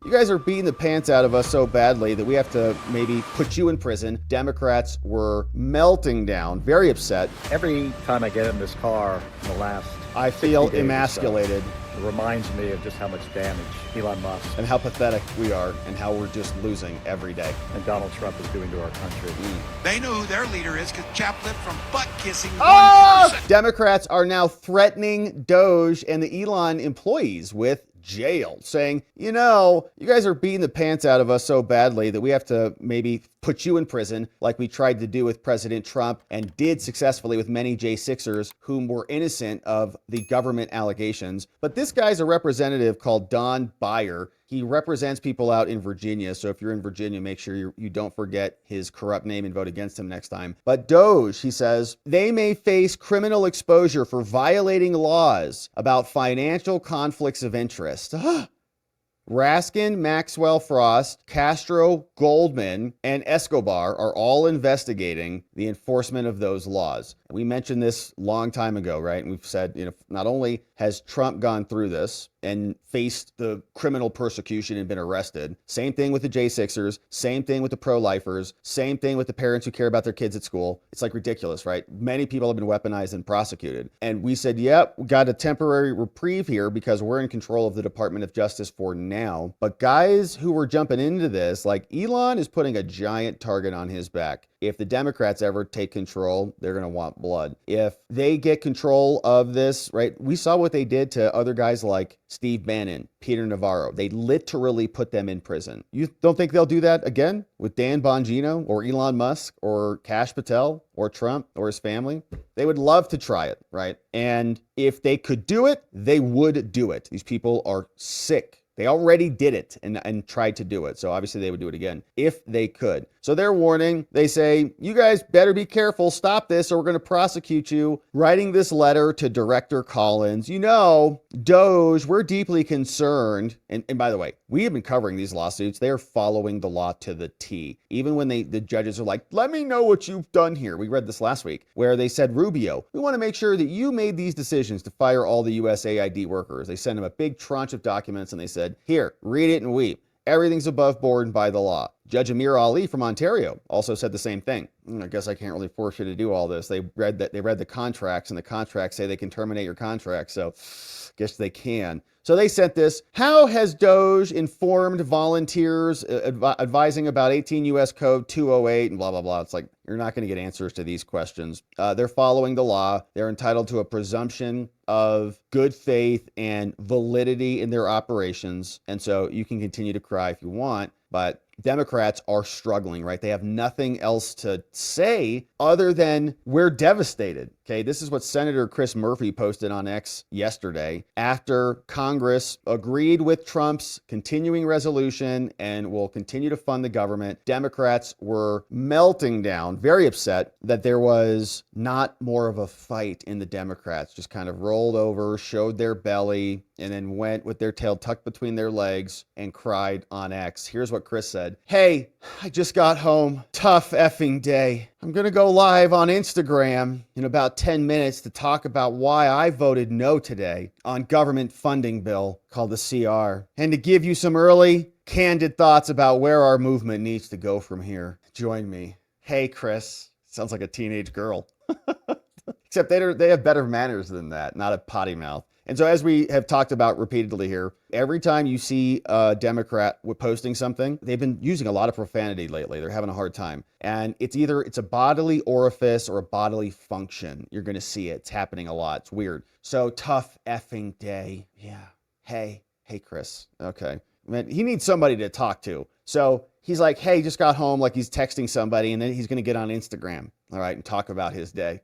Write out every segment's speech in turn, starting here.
you guys are beating the pants out of us so badly that we have to maybe put you in prison. Democrats were melting down, very upset. Every time I get in this car in the last I feel 60 days or emasculated. so, it reminds me of just how much damage Elon Musk And how pathetic we are and how we're just losing every day. and Donald Trump is doing to our country. They know who their leader is because Chap lived from butt-kissing one person. Democrats are now threatening DOGE and the Elon employees with jail, saying, you guys are beating the pants out of us so badly that we have to maybe put you in prison like we tried to do with President Trump and did successfully with many J6ers whom were innocent of the government allegations. But this guy's a representative called Beyer. He represents people out in Virginia. So if you're in Virginia, make sure you don't forget his corrupt name and vote against him next time. But DOGE, he says, they may face criminal exposure for violating laws about financial conflicts of interest. Raskin, Maxwell, Frost, Castro, Goldman, and Escobar are all investigating the enforcement of those laws. We mentioned this long time ago, right? And we've said, not only has Trump gone through this and faced the criminal persecution and been arrested, same thing with the J6ers, same thing with the pro-lifers, same thing with the parents who care about their kids at school. It's like ridiculous, right? Many people have been weaponized and prosecuted. And we said, yep, we got a temporary reprieve here because we're in control of the Department of Justice for now. But guys who were jumping into this, like Elon is putting a giant target on his back. If the Democrats ever take control, they're going to want blood. If they get control of this, right? We saw what they did to other guys like Steve Bannon, Peter Navarro. They literally put them in prison. You don't think they'll do that again with Dan Bongino or Elon Musk or Kash Patel or Trump or his family? They would love to try it, right? And if they could do it, they would do it. These people are sick. They already did it and tried to do it. So obviously they would do it again if they could. So they're warning. They say, you guys better be careful. Stop this or we're going to prosecute you. Writing this letter to Director Collins. DOGE, we're deeply concerned. And by the way, we have been covering these lawsuits. They are following the law to the T. Even when the judges are like, let me know what you've done here. We read this last week where they said, Rubio, we want to make sure that you made these decisions to fire all the USAID workers. They sent him a big tranche of documents and they said, here, read it and weep. Everything's above board and by the law. Judge Amir Ali from Ontario also said the same thing. I guess I can't really force you to do all this. They read the contracts and the contracts say they can terminate your contract. So I guess they can. So they sent this. How has DOGE informed volunteers advising about 18 U.S. Code 208 and blah, blah, blah. It's like, you're not going to get answers to these questions. They're following the law. They're entitled to a presumption of good faith and validity in their operations. And so you can continue to cry if you want, but Democrats are struggling, right? They have nothing else to say other than we're devastated. Okay, this is what Senator Chris Murphy posted on X yesterday after Congress agreed with Trump's continuing resolution and will continue to fund the government. Democrats were melting down, very upset that there was not more of a fight in the Democrats, just kind of rolled over, showed their belly, and then went with their tail tucked between their legs and cried on X. Here's what Chris said. Hey, I just got home. Tough effing day. I'm going to go live on Instagram in about 10 minutes to talk about why I voted no today on government funding bill called the CR and to give you some early, candid thoughts about where our movement needs to go from here. Join me. Hey, Chris. Sounds like a teenage girl. Except they have better manners than that, not a potty mouth. And so as we have talked about repeatedly here, every time you see a Democrat posting something, they've been using a lot of profanity lately. They're having a hard time. And it's a bodily orifice or a bodily function. You're going to see it. It's happening a lot. It's weird. So tough effing day. Yeah. Hey, Chris. Okay. Man, he needs somebody to talk to. So he's like, hey, just got home, like he's texting somebody, and then he's going to get on Instagram, all right, and talk about his day.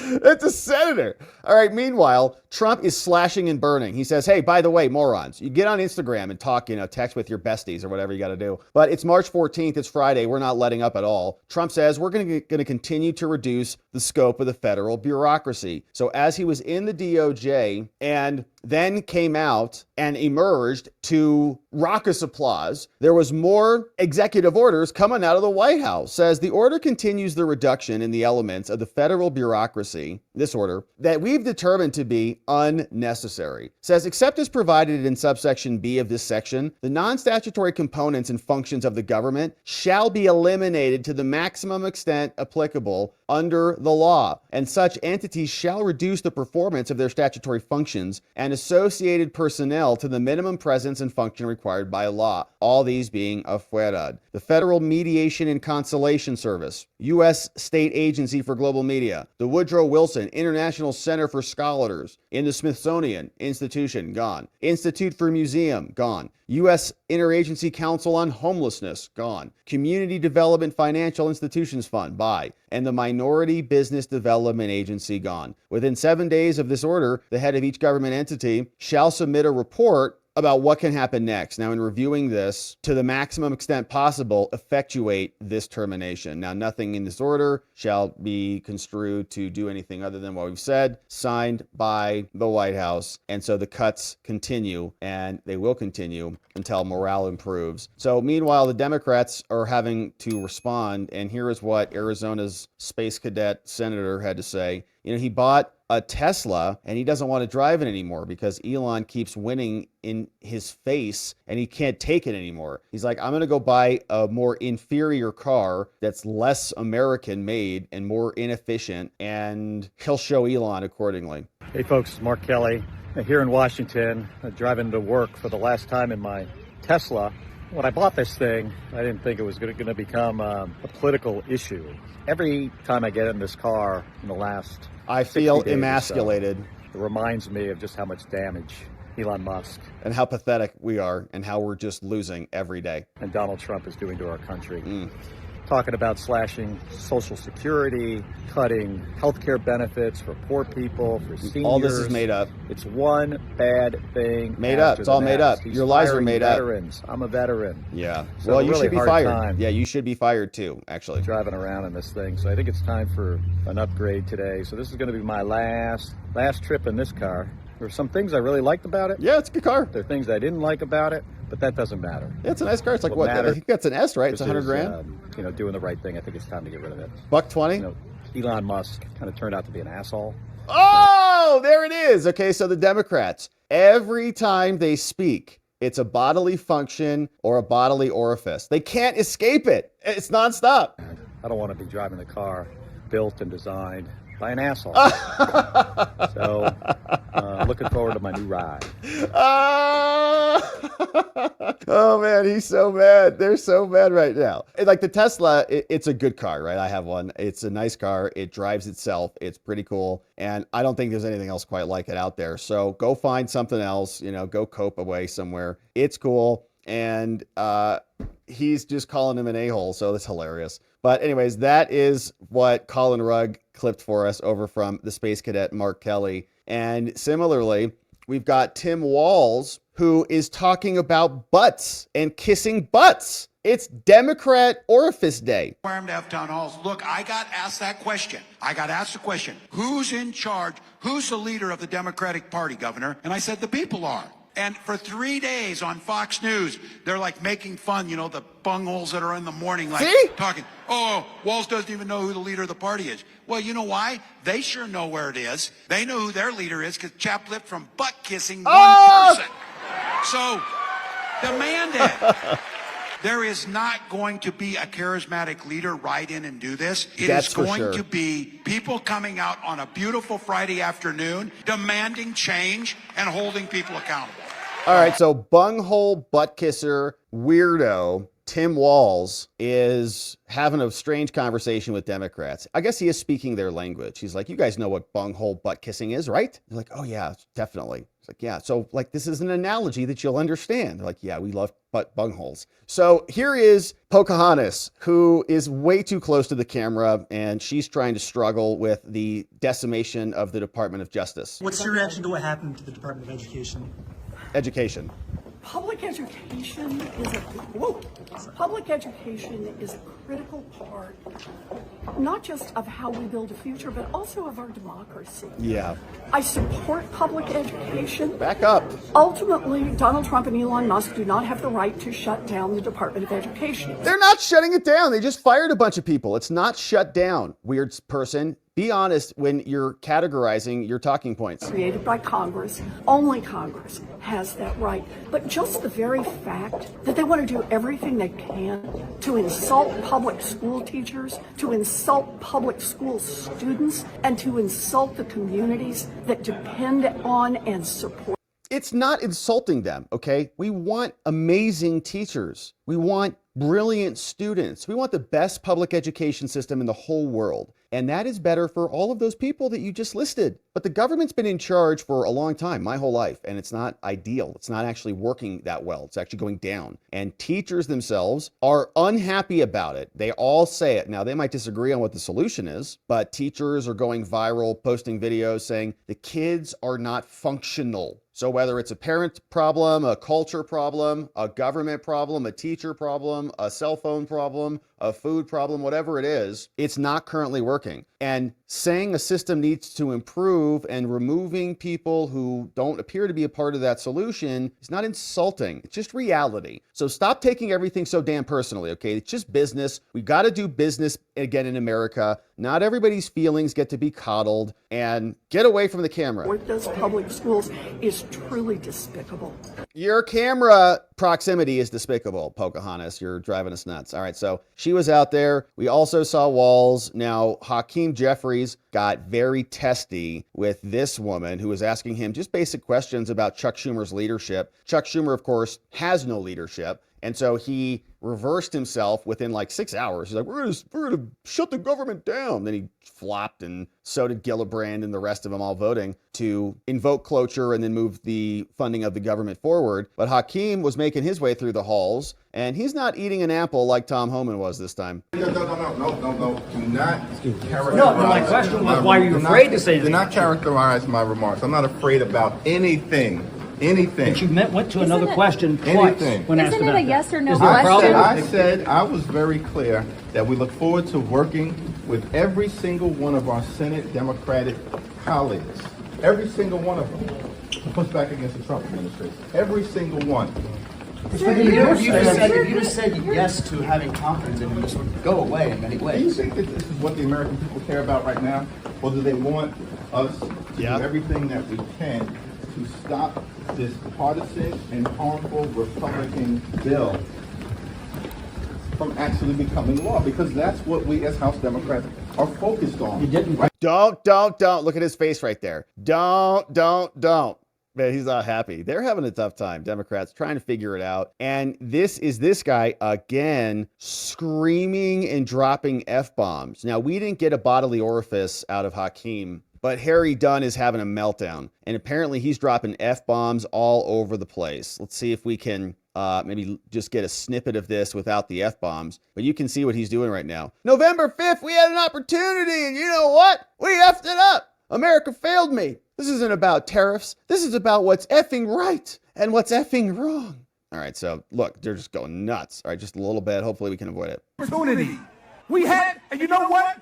It's a senator. All right. Meanwhile, Trump is slashing and burning. He says, hey, by the way, morons, you get on Instagram and talk, text with your besties or whatever you got to do. But it's March 14th. It's Friday. We're not letting up at all. Trump says we're going to continue to reduce the scope of the federal bureaucracy. So as he was in the DOJ and then came out and emerged to raucous applause. There was more executive orders coming out of the White House. Says the order continues the reduction in the elements of the federal bureaucracy, this order, that we've determined to be unnecessary. Says, except as provided in subsection B of this section, the non-statutory components and functions of the government shall be eliminated to the maximum extent applicable under the law, and such entities shall reduce the performance of their statutory functions and associated personnel to the minimum presence and function required by law, all these being afuera. The Federal Mediation and Consolation Service, U.S. State Agency for Global Media, the Woodrow Wilson International Center for Scholars in the Smithsonian Institution, gone. Institute for Museum, gone. U.S. Interagency Council on Homelessness, gone. Community Development Financial Institutions Fund, by. And the Minority Business Development Agency, gone. Within 7 days of this order, the head of each government entity shall submit a report about what can happen next. Now, in reviewing this, to the maximum extent possible, effectuate this termination. Now, nothing in this order shall be construed to do anything other than what we've said, signed by the White House. And so the cuts continue, and they will continue until morale improves. So meanwhile, the Democrats are having to respond, and here is what Arizona's space cadet senator had to say. You know, he bought a Tesla and he doesn't want to drive it anymore because Elon keeps winning in his face and he can't take it anymore. He's like, I'm going to go buy a more inferior car that's less American made and more inefficient, and he'll show Elon accordingly. Hey folks, it's Mark Kelly here in Washington, driving to work for the last time in my Tesla. When I bought this thing, I didn't think it was going to become a political issue. Every time I get in this car in the last I feel 60 days emasculated. It reminds me of just how much damage Elon Musk and how pathetic we are and how we're just losing every day. And Donald Trump is doing to our country. Talking about slashing Social Security, cutting health care benefits for poor people, for seniors. All this is made up. It's one bad thing. Made up. It's all made up. Your lies are made veterans. I'm a veteran. Yeah. So well, you really should be hard fired. time Yeah, you should be fired too, actually. Driving around in this thing. So I think it's time for an upgrade today. So this is going to be my last trip in this car. There were some things I really liked about it. Yeah, it's a good car. There are things I didn't like about it, but that doesn't matter. Yeah, it's a nice car. It's like What what? I matters think that's an S, right? It's 100 grand. Doing the right thing. I think it's time to get rid of it. $120. Elon Musk kind of turned out to be an asshole. Oh, there it is. Okay, so the Democrats, every time they speak, it's a bodily function or a bodily orifice. They can't escape it. It's nonstop. I don't want to be driving the car built and designed by an asshole. So, looking forward to my new ride. Oh man, he's so mad. They're so mad right now. Like the Tesla, it's a good car, right? I have one. It's a nice car. It drives itself. It's pretty cool. And I don't think there's anything else quite like it out there. So go find something else, go cope away somewhere. It's cool. And he's just calling him an a-hole. So that's hilarious. But anyways, that is what Collin Rugg clipped for us over from the Space Cadet Mark Kelly. And similarly, we've got Tim Walz, who is talking about butts and kissing butts. It's Democrat Orifice Day. Require him to have town halls. Look, I got asked that question. Who's in charge? Who's the leader of the Democratic Party, Governor? And I said, the people are. And for 3 days on Fox News, they're like making fun, the bungholes that are in the morning, like talking, oh, Walz doesn't even know who the leader of the party is. Well, you know why? They sure know where it is. They know who their leader is because chap lipped from butt kissing one person. So demand it. There is not going to be a charismatic leader ride in and do this. It is going to be people coming out on a beautiful Friday afternoon, demanding change and holding people accountable. All right, so bunghole butt kisser weirdo Tim Walz is having a strange conversation with Democrats. I guess he is speaking their language. He's like, you guys know what bunghole butt kissing is, right? They're like, oh yeah, definitely. It's like, yeah, so like this is an analogy that you'll understand. They're like, yeah, we love bungholes. So here is Pocahontas, who is way too close to the camera, and she's trying to struggle with the decimation of the Department of Justice. What's your reaction to what happened to the Department of Education? Education. Public education is a critical part, not just of how we build a future, but also of our democracy. Yeah. I support public education. Back up. Ultimately, Donald Trump and Elon Musk do not have the right to shut down the Department of Education. They're not shutting it down. They just fired a bunch of people. It's not shut down, weird person. Be honest when you're categorizing your talking points. Created by Congress. Only Congress has that right. But just the very fact that they want to do everything they can to insult public school teachers, to insult public school students, and to insult the communities that depend on and support. It's not insulting them, okay? We want amazing teachers. We want brilliant students. We want the best public education system in the whole world. And that is better for all of those people that you just listed. But the government's been in charge for a long time, my whole life, and it's not ideal. It's not actually working that well. It's actually going down. And teachers themselves are unhappy about it. They all say it. Now, they might disagree on what the solution is, but teachers are going viral, posting videos saying the kids are not functional. So whether it's a parent problem, a culture problem, a government problem, a teacher problem, a cell phone problem, a food problem, whatever it is, it's not currently working. And saying a system needs to improve and removing people who don't appear to be a part of that solution is not insulting. It's just reality. So stop taking everything so damn personally, okay? It's just business. We got to do business again in America. Not everybody's feelings get to be coddled, and get away from the camera. With those public schools is truly despicable. Your camera proximity is despicable, Pocahontas. You're driving us nuts. All right, so she was out there. We also saw Walz. Now, Hakeem Jeffries got very testy with this woman who was asking him just basic questions about Chuck Schumer's leadership. Chuck Schumer, of course, has no leadership. And so he reversed himself within like 6 hours. He's like, we're gonna shut the government down. Then he flopped, and so did Gillibrand and the rest of them, all voting to invoke cloture and then move the funding of the government forward. But Hakeem was making his way through the halls, and he's not eating an apple like Tom Homan was this time. No. Do not characterize. No, my question was, why are you afraid to say this? Do not characterize my remarks. I'm not afraid about anything. But you went to another question twice when asked about that. Isn't it a yes or no question? I said I was very clear that we look forward to working with every single one of our Senate Democratic colleagues. Every single one of them to push back against the Trump administration. Every single one. You just said yes to having confidence in him. This would go away in many ways. Do you think that this is what the American people care about right now? Or do they want us to do everything that we can to stop this partisan and harmful Republican bill from actually becoming law? Because that's what we as House Democrats are focused on. Don't. Look at his face right there. Don't. Man, he's not happy. They're having a tough time, Democrats, trying to figure it out. And this guy, again, screaming and dropping F-bombs. Now, we didn't get a bodily orifice out of Hakeem, but Harry Dunn is having a meltdown. And apparently he's dropping F-bombs all over the place. Let's see if we can maybe just get a snippet of this without the F-bombs. But you can see what he's doing right now. November 5th, we had an opportunity, and you know what? We effed it up. America failed me. This isn't about tariffs. This is about what's effing right and what's effing wrong. All right, so look, they're just going nuts. All right, just a little bit. Hopefully we can avoid it. Opportunity. We had, and you know what?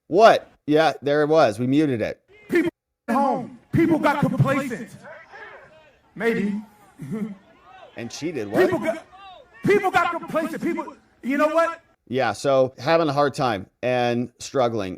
What? Yeah, there it was. We muted it. People at home. People got complacent. Maybe. And she did what? People got complacent. People, you know what? Yeah, so having a hard time and struggling.